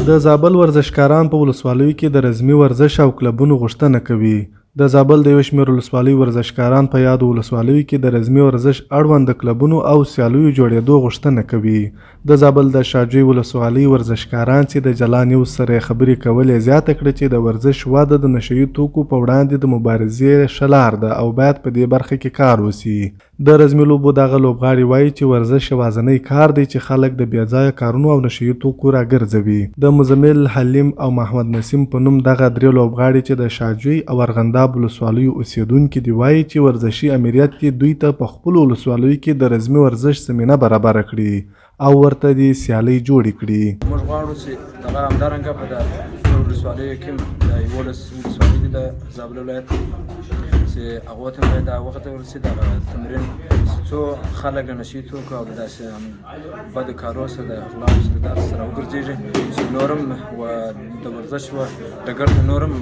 د زابل ورزشکاران په ولسوالیو کې د رزمي ورزش او کلبونو غوښتنه کوي. د زابل د یو شمېر ولسوالیو ورزشکاران په یادو ولسوالیو کې د رزمي ورزش اړوند د کلبونو او سیالیو جوړېدو غوښتنه کوي. د زابل د شاجوی ولسوالۍ ورزشکاران چې د جلا نیوز سره خبرې کولې زیاته کړه چې د ورزش وده د نشهیي توکو په وړاندې د مبارزې ښه لار ده او باید په دې برخه کې کار وسي. د رزمي لوبو دغه لوبغاړي وایي چې ورزش یوازینی کار دی چې خلک د بېځایه کارونو او نشهیي توکو راګرځوي. د مزمل، حلیم او محمد نسیم په نوم دغه درې لوبغاړي چې د شاجوی او ارغنداب ولسوالیو اوسیدونکي دي وایي چې ورزشي امریت یې دوی ته په خپلو ولسوالیو کې د رزمي ورزش زمینه برابره کړي او ورته دې سیالۍ جوړې کړي. موږ غواړو چې دغه همدارنګه په د ولسوالیو کې د یولس ولسوالۍ دي د زابل ولایت چې هغو ته باید دا وخت ورسي دغه تمرین څو خلک له نشهیي توکو او داسې بدو کارو سره د اخلاقو سره دغه سره وګرځېږي چې نور هم د ورزش و ډګر ته نور هم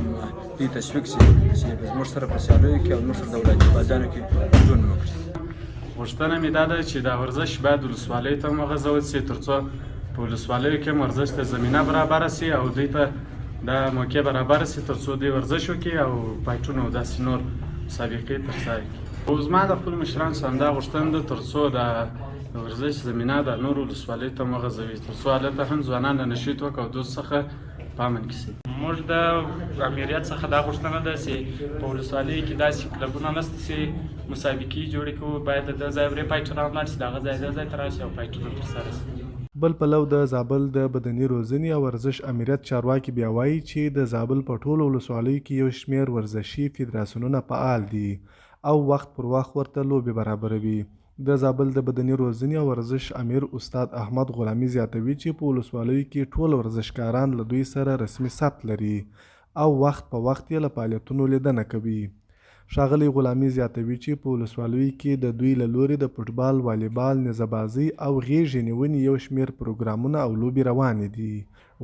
دوی تشویق شي چې زموږ سره په سیالیو کې او زموږ سره د ولایتي بازانو کې ګډون وکړي. غوښتنه مې دا ده چې دا ورزش باید ولسوالیو ته هم وغځول سي تر څو په ولسوالیو کې هم ورزش ته زمینه برابره سي او دوی ته دا موقع برابره سي تر څو دوی ورزش وکړي او فایټونه او داسې نور مسابقې ترسره کړي. خو زما د خپلو مشرانو سره همدا غوښتنه ده تر څو د ورزش زمینه د نورو ولسوالیو ته هم وغځوي تر څو هلته هم ځوانان له نشهیي توکو او دوست څخه په امن کې سي. موږ د امریت څخه دا غوښتنه ده چې په ولسوالیو کې داسې کلبونه نشته چې مسابقې جوړې کړو، باید د ځای ورې فایټران ولاړ شي، د هغه ځای د ځای ته راشي او فایټونه ترسره شي. بل پلو د زابل د بدني روزنې او ورزش امریت چارواکي بیا وایي چې د زابل په ټولو ولسوالیو کې یو شمېر ورزشي فدراسیونونه فعال دي او وخت پر وخت ورته لوبې برابروي. د زابل د بدني روزنې او ورزش امیر استاد احمد غلامي زیاتوي چې په ولسوالیو کې ټول ورزشکاران له دوی سره رسمي ثبت لري او وخت په وخت یې له فعالیتونو لیدنه کوي. ښاغلی غلامي زیاتوي چې په ولسوالیو کې د دوی له لوري د فوټبال، والیبال، نیزهبازۍ او غیږې نیونې یو شمېر پروګرامونه او لوبې روانې دي.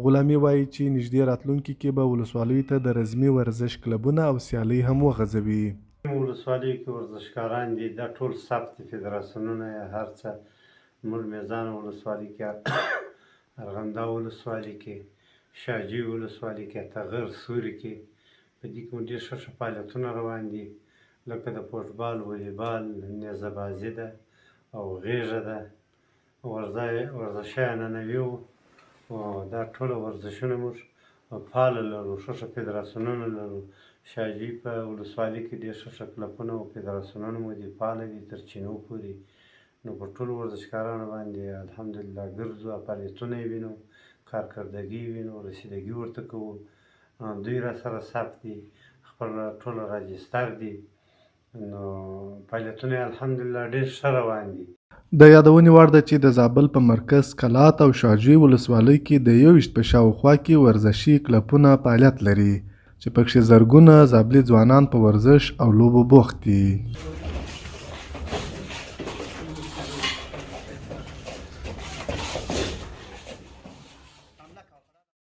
غلامي وایي چې نږدې راتلونکي کې به ولسوالیو ته د رزمي ورزش کلبونه او سیالۍ هم وغځوي. ولسوالیو کې ورزشکاران دي دا ټول ثبت دي، فدراسیونونه یې هر څه مور میزان ولسوالۍ کې، ارغنداب ولسوالۍ کې، شاجوی ولسوالۍ کې، تغر سوري کې په دې کې مو ډېر ښه ښه فعالیتونه روان دي لکه د فوټبال، والیبال، نیزهبازي ده او غیږه ده، ورزشي عنعنوي دا ټوله ورزشونه موږ فعاله لرو، ښه ښه فدراسیونونه لرو. شاجوی په ولسوالۍ کې ډېر ښه ښه کلبونه او فدراسیونونه مو دي فعاله دي تر چینو پورې. نو په ټولو ورزشکارانو باندې الحمدلله ګرځو، فعالیتونه یې وینو، کارکردګي یې وینو، رسیدګي ورته کوو. دوی را سره ثبت دي، خپل ټول راجستر دي، نو فعالیتونه یې الحمدلله ډېر ښه روان دي. د یادونې وړ ده چې د زابل په مرکز کلات او شاجوی ولسوالیو کې د 21 په شاوخوا کې ورزشي کلبونه فعالیت لري چې پکښې زرګونه زابلي ځوانان په ورزش او لوبو بوخت دي.